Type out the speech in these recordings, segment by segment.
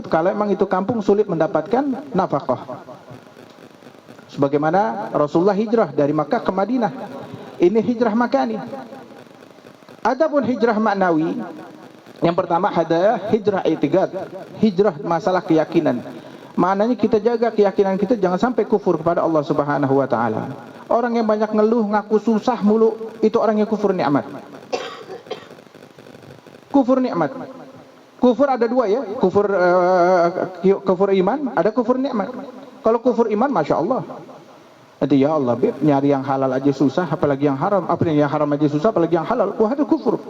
kalau memang itu kampung sulit mendapatkan nafkah. Sebagaimana Rasulullah hijrah dari Makkah ke Madinah. Ini hijrah makani. Adapun hijrah maknawi, yang pertama ada hijrah i'tiqad, hijrah masalah keyakinan. Maknanya kita jaga keyakinan kita jangan sampai kufur kepada Allah Subhanahu wa taala. Orang yang banyak ngeluh, ngaku susah mulu, itu orang yang kufur nikmat. Kufur nikmat. Kufur ada dua ya, kufur iman, ada kufur nikmat. Kalau kufur iman, masya Allah. Nanti ya Allah, beb, nyari yang halal aja susah, apalagi yang haram. Yang haram aja susah, apalagi yang halal. Wah, itu kufur.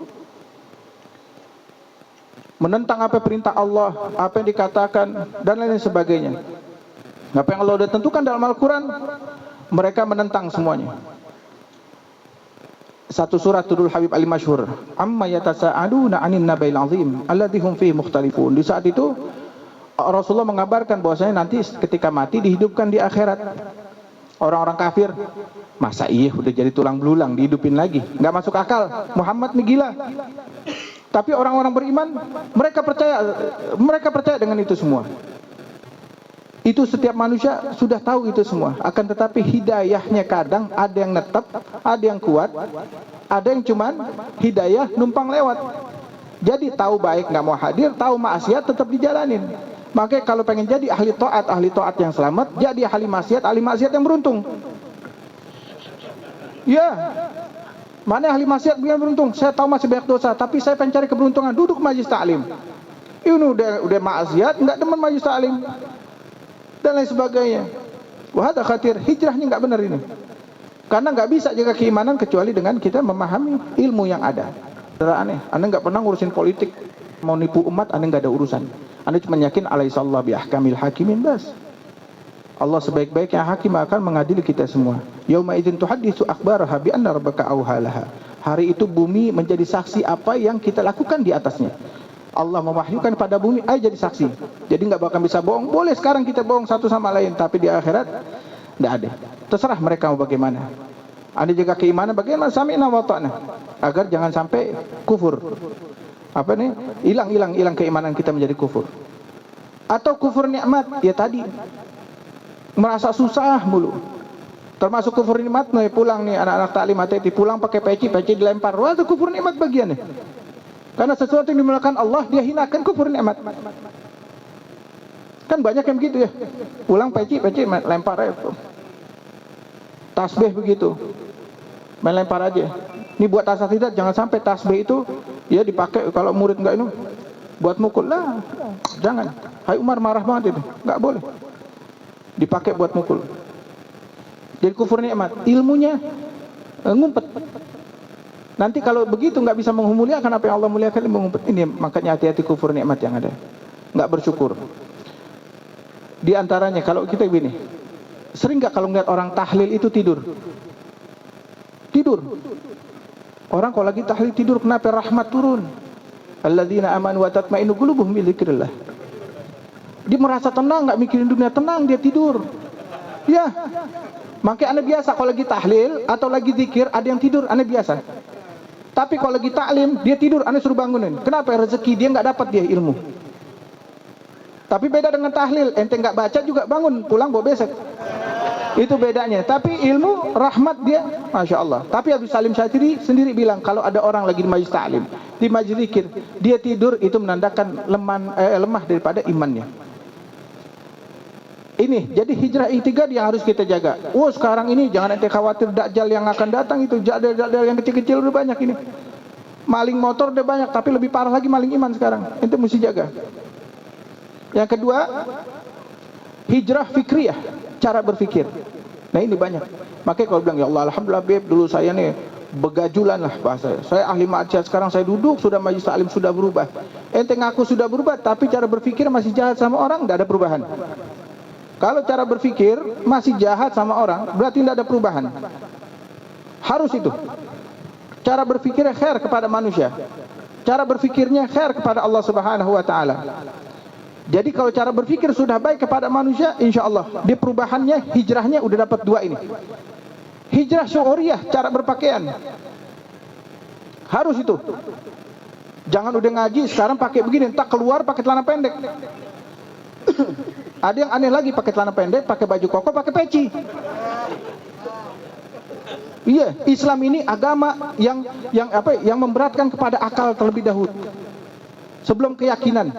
Menentang apa perintah Allah, apa yang dikatakan, dan lain sebagainya. Apa yang Allah sudah tentukan dalam Al-Quran, mereka menentang semuanya. Satu surat Tudul Habib Ali Masyhur, amma yatasa'aduna 'anin nabail 'azim alladzi hum fihi mukhtalifun. Di saat itu Rasulullah mengabarkan bahwasanya nanti ketika mati dihidupkan di akhirat. Orang-orang kafir, masa iya udah jadi tulang belulang dihidupin lagi? Nggak masuk akal. Muhammad nih gila. Tapi orang-orang beriman, mereka percaya dengan itu semua. Itu setiap manusia sudah tahu itu semua. Akan tetapi hidayahnya kadang ada yang netap, ada yang kuat, ada yang cuman hidayah numpang lewat. Jadi tahu baik nggak mau hadir, tahu maksiat tetap dijalanin. Makanya kalau pengen jadi ahli taat yang selamat, jadi ahli maksiat yang beruntung. Ya, mana ahli maksiat yang beruntung? Saya tahu masih banyak dosa, tapi saya pengen cari keberuntungan. Duduk majlis taklim. Ini udah maksiat, nggak demen majlis taklim. Dan lain sebagainya. Wah, ada khatir, hijrahnya nggak benar ini. Karena nggak bisa jaga keimanan kecuali dengan kita memahami ilmu yang ada. Saudara aneh, Anda nggak pernah ngurusin politik, mau nipu umat, Anda nggak ada urusan. Anda cuma yakin alaihissallahu biahkamil hakimin bas. Allah sebaik-baiknya hakim akan mengadili kita semua. Yauma idzin tuhaddisu akhbaraha bi anna rabbaka awhalaha. Hari itu bumi menjadi saksi apa yang kita lakukan di atasnya. Allah mewahyukan pada bumi, ayo jadi saksi. Jadi nggak bakal bisa bohong. Boleh sekarang kita bohong satu sama lain, tapi di akhirat nggak ada. Terserah mereka mau bagaimana. Anda jaga keimanan bagaimana, sami'na wa ta'na, agar jangan sampai kufur. Apa nih? Hilang keimanan kita menjadi kufur. Atau kufur nikmat, ya tadi merasa susah mulu. Termasuk kufur nikmat nih, pulang nih anak-anak taklim hati-hati pulang pakai peci dilempar. Wah, itu kufur nikmat bagiannya. Karena sesuatu yang dimulakan Allah dia hinakan, kufur nikmat. Kan banyak yang begitu ya. Pulang peci lempar aja. Tasbih begitu. Main lempar aja. Ini buat asatidzah jangan sampai tasbih itu ya dipakai kalau murid enggak ini buat mukul lah. Jangan. Hai Umar marah banget itu. Enggak boleh. Dipakai buat mukul. Jadi kufur nikmat, ilmunya ngumpet. Nanti kalau begitu enggak bisa memuliakan apa yang Allah muliakan, mengumpet. Ini makanya hati-hati kufur nikmat yang ada. Enggak bersyukur. Di antaranya kalau kita begini, sering enggak kalau ngeliat orang tahlil itu tidur? Tidur. Orang kalau lagi tahlil tidur, kenapa rahmat turun? Alladzina amanu wa tatma'innu qulubuhum bi dzikrillah. Dia merasa tenang, enggak mikirin dunia, tenang dia tidur. Ya. Makanya Anda biasa kalau lagi tahlil atau lagi zikir ada yang tidur, Anda biasa. Tapi kalau lagi taklim dia tidur, Anda suruh bangunin. Kenapa? Rezeki dia enggak dapat dia ilmu. Tapi beda dengan tahlil, ente enggak baca juga bangun, pulang bawa besek. Itu bedanya. Tapi ilmu rahmat dia, masya Allah. Tapi Habib Salim Syatiri sendiri bilang kalau ada orang lagi di majlis taklim, di majlis zikir, dia tidur itu menandakan lemah daripada imannya. Ini jadi hijrah i'tiqad yang harus kita jaga. Oh sekarang ini jangan ente khawatir dajjal yang akan datang itu, dajjal yang kecil-kecil udah banyak ini. Maling motor udah banyak, tapi lebih parah lagi maling iman sekarang. Ente mesti jaga. Yang kedua, hijrah fikriyah, cara berpikir. Nah ini banyak. Makanya kalau bilang ya Allah alhamdulillah beb, dulu saya nih begajulan lah bahasa saya ahli maksiat, sekarang saya duduk sudah majlis taklim sudah berubah. Ente ngaku sudah berubah tapi cara berpikir masih jahat sama orang, tidak ada perubahan. Kalau cara berpikir masih jahat sama orang, berarti tidak ada perubahan. Harus itu. Cara berpikirnya khair kepada manusia, cara berpikirnya khair kepada Allah Subhanahu wa taala. Jadi kalau cara berpikir sudah baik kepada manusia, insya Allah di perubahannya, hijrahnya udah dapat dua ini. Hijrah syu'uriyah, cara berpakaian. Harus itu. Jangan udah ngaji sekarang pakai begini, tak keluar pakai celana pendek. Ada yang aneh lagi, pakai celana pendek, pakai baju koko, pakai peci. Iya, Islam ini agama yang memberatkan kepada akal terlebih dahulu. Sebelum keyakinan.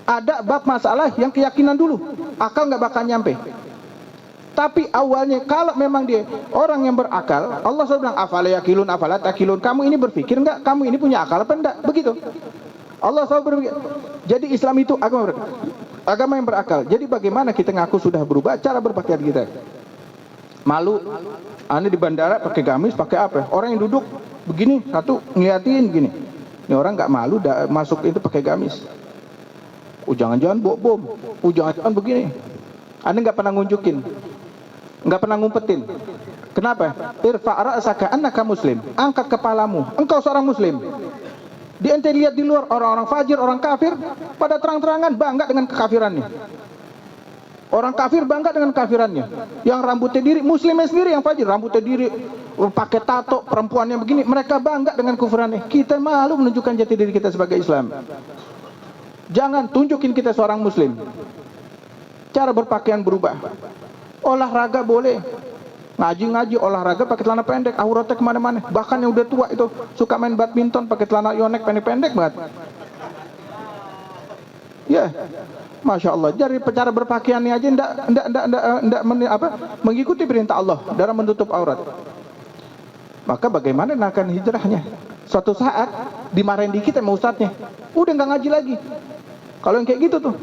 Ada bab masalah yang keyakinan dulu, akal nggak bakal nyampe. Tapi awalnya kalau memang dia orang yang berakal, Allah SWT bilang afala yakilun afala takilun. Kamu ini berpikir enggak? Kamu ini punya akal apa enggak? Begitu. Allah SWT berpikir. Jadi Islam itu agama yang berakal. Jadi bagaimana kita ngaku sudah berubah cara berpakaian kita? Malu. Ane di bandara pakai gamis, pakai apa? Orang yang duduk begini, satu ngeliatin gini. Ini orang nggak malu masuk itu pakai gamis. Jangan-jangan bawa bom. Jangan-jangan begini. Ane nggak pernah ngunjukin. Nggak pernah ngumpetin. Kenapa? Irfa' ra'saka annaka muslim. Angkat kepalamu, engkau seorang muslim. Di ente lihat di luar orang-orang fajir, orang kafir pada terang-terangan bangga dengan kekafirannya. Orang kafir bangga dengan kafirannya. Yang rambutnya diri, muslimnya sendiri yang fajir, rambutnya diri, pakai tato, perempuannya begini, mereka bangga dengan kufurannya. Kita malu menunjukkan jati diri kita sebagai Islam. Jangan tunjukin kita seorang muslim. Cara berpakaian berubah. Olahraga boleh. Ngaji-ngaji olahraga pakai celana pendek, auratnya kemana-mana. Bahkan yang udah tua itu suka main badminton pakai celana yonek pendek-pendek banget. Ya, Masya Allah. Jadi cara berpakaiannya aja ndak mengikuti perintah Allah dalam menutup aurat. Maka bagaimana akan hijrahnya? Suatu saat dimarahin dikit sama ustadznya, udah nggak ngaji lagi. Kalau yang kayak gitu tuh,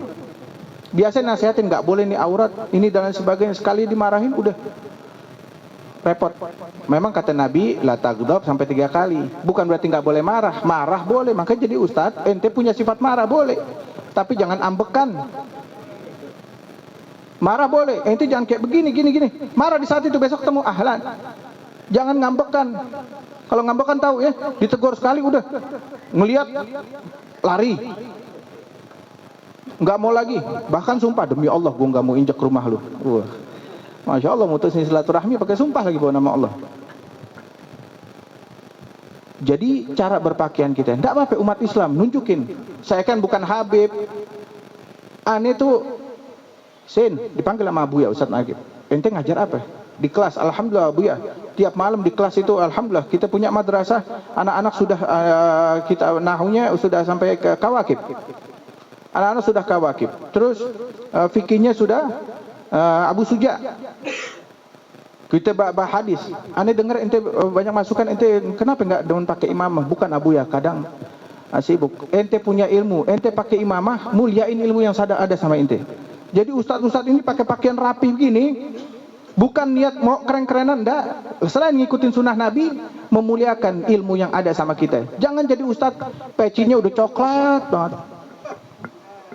biasanya nasihatin nggak boleh nih aurat, ini dan lain sebagainya. Sekali dimarahin udah repot. Memang kata Nabi la taghdab sampai 3 kali. Bukan berarti nggak boleh marah. Marah boleh. Makanya jadi ustadz, ente punya sifat marah boleh. Tapi jangan ambekan. Marah boleh. Ente jangan kayak begini, gini. Marah di saat itu, besok ketemu ahlan. Jangan ngambekan. Kalau ngambekan tahu ya, ditegur sekali udah. Ngelihat lari. Nggak mau lagi. Bahkan sumpah demi Allah gue nggak mau injak rumah lu. Masya Allah, mutusin silaturahmi pakai sumpah lagi bawa nama Allah. Jadi cara berpakaian kita, tidak apa-apa umat Islam nunjukin. Saya kan bukan Habib. Ane tuh Sin dipanggil sama Abu ya Ustadz Nagib. Ente ngajar apa? Di kelas, alhamdulillah Abu ya. Tiap malam di kelas itu alhamdulillah kita punya madrasah. Anak-anak sudah kita nahunya sudah sampai ke kawakib. Anak-anak sudah kawakib. Terus fikihnya sudah Abu Suja. Kita bahas hadis. Ane dengar ente banyak masukan, ente kenapa enggak dengan pakai imamah? Bukan Abu ya, kadang sibuk. Ente punya ilmu, ente pakai imamah, muliain ilmu yang ada sama ente. Jadi ustadz-ustadz ini pakai pakaian rapi begini, bukan niat mau keren-kerenan, enggak. Selain ngikutin sunnah Nabi, memuliakan ilmu yang ada sama kita. Jangan jadi ustadz pecinya udah coklat banget,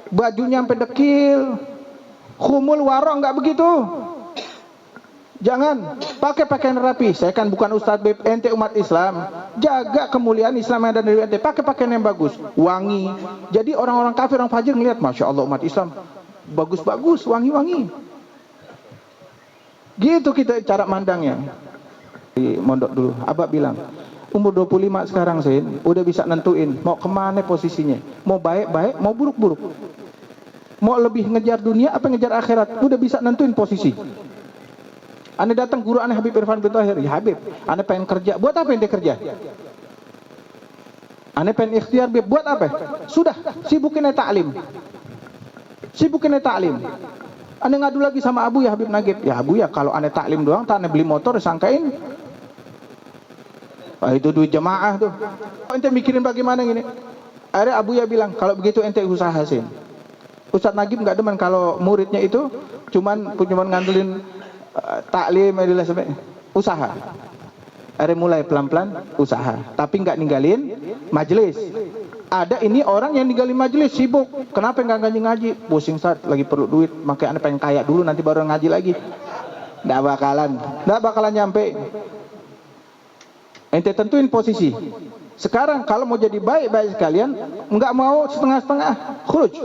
bajunya sampai dekil, khumul waro, enggak begitu. Jangan pakai pakaian rapi. Saya kan bukan ustadz beb, ente umat Islam. Jaga kemuliaan Islam yang ada dari ente. Pakai pakaian yang bagus, wangi. Jadi orang-orang kafir, orang fajir ngelihat, Masya Allah umat Islam bagus-bagus, wangi-wangi. Gitu kita cara mandangnya. Di mondok dulu, Abah bilang, umur 25 sekarang Sin, udah bisa nentuin mau kemana posisinya. Mau baik-baik, mau buruk-buruk. Mau lebih ngejar dunia apa ngejar akhirat. Udah bisa nentuin posisi. Ane datang guru ane Habib Irfan bin Tahir, ya Habib, ane pengen kerja. Buat apa ente kerja? Ane pengen ikhtiar, buat apa? Sudah, sibukin ta'lim. Sibukin ta'lim. Ane ngadu lagi sama Abu ya Habib Nagib. Ya Abu ya, kalau ane ta'lim doang, tak ane beli motor sangkain. Wah, itu duit jemaah tuh. Ente mikirin bagaimana gini? Akhirnya Abu ya bilang, kalau begitu ente usaha Sin. Ustadz Nagib nggak demen kalau muridnya itu cuman ngandelin taklim adalah usaha. Ada mulai pelan-pelan usaha, tapi nggak ninggalin majelis. Ada ini orang yang ninggalin majelis, sibuk. Kenapa nggak ngaji? Pusing saat lagi perlu duit, makanya anda pengen kaya dulu nanti baru ngaji lagi. Nggak bakalan nyampe. Ente tentuin posisi. Sekarang kalau mau jadi baik-baik sekalian, nggak mau setengah-setengah, khuruj.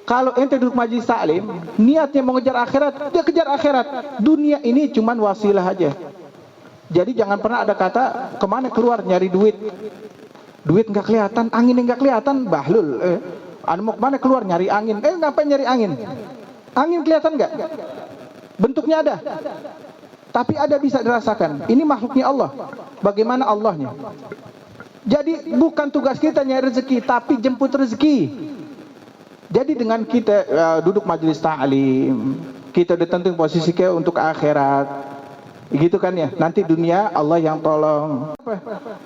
Kalau ente duduk majelis taklim, niatnya mau ngejar akhirat, dia kejar akhirat. Dunia ini cuman wasilah aja. Jadi jangan pernah ada kata kemana keluar nyari duit. Duit nggak kelihatan, anginnya nggak kelihatan, bahlul. Anu mau kemana keluar nyari angin. Ngapain nyari angin? Angin kelihatan nggak? Bentuknya ada. Tapi ada bisa dirasakan. Ini makhluknya Allah. Bagaimana Allahnya? Jadi bukan tugas kita nyari rezeki, tapi jemput rezeki. Jadi dengan kita duduk majelis ta'lim, kita ditentuin posisi kita untuk akhirat. Gitu kan ya. Nanti dunia Allah yang tolong.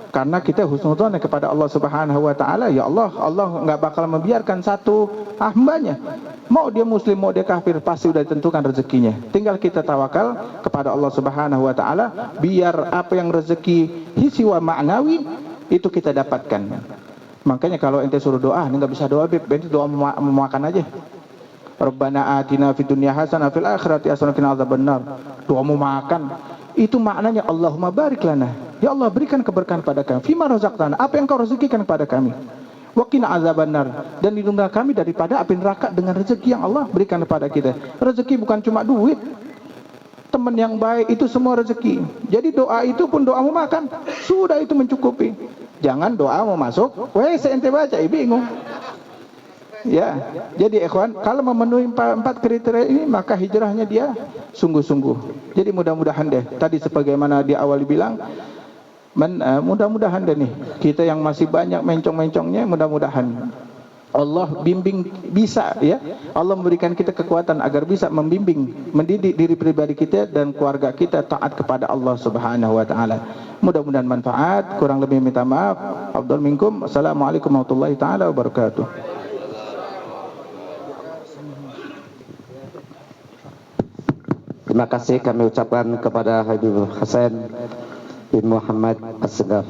Karena kita husnudzon kepada Allah Subhanahu wa taala, ya Allah enggak bakal membiarkan satu hambanya. Mau dia muslim, mau dia kafir, pasti sudah ditentukan rezekinya. Tinggal kita tawakal kepada Allah Subhanahu wa taala, biar apa yang rezeki hisi wa ma'nawi itu kita dapatkan. Makanya kalau ente suruh doa, ini enggak bisa doa, ente doa mau makan aja. Rabbana atina fid dunya hasanah fil akhirati hasanah wa qina adzabannar. Doa mau makan. Itu maknanya Allahumma barik lana. Ya Allah, berikan keberkahan pada kami. Fima razaqtana, apa yang kau rezekikan kepada kami. Wa qina adzabannar, dan lindungilah kami daripada api neraka dengan rezeki yang Allah berikan kepada kita. Rezeki bukan cuma duit. Teman yang baik itu semua rezeki. Jadi doa itu pun doa mau makan, sudah itu mencukupi. Jangan doa mau masuk, ente baca, bingung. Ya, jadi ikhwan, kalau memenuhi empat kriteria ini, maka hijrahnya dia sungguh-sungguh. Jadi mudah-mudahan deh, tadi sebagaimana di awal dibilang, mudah-mudahan deh nih, kita yang masih banyak mencong-mencongnya, mudah-mudahan Allah bimbing bisa, ya. Allah memberikan kita kekuatan agar bisa membimbing, mendidik diri pribadi kita dan keluarga kita taat kepada Allah Subhanahu wa taala. Mudah-mudahan manfaat, kurang lebih minta maaf. Afdal minkum. Assalamualaikum warahmatullahi taala wabarakatuh. Terima kasih kami ucapkan kepada Habib Hasan bin Muhammad As-Segaf.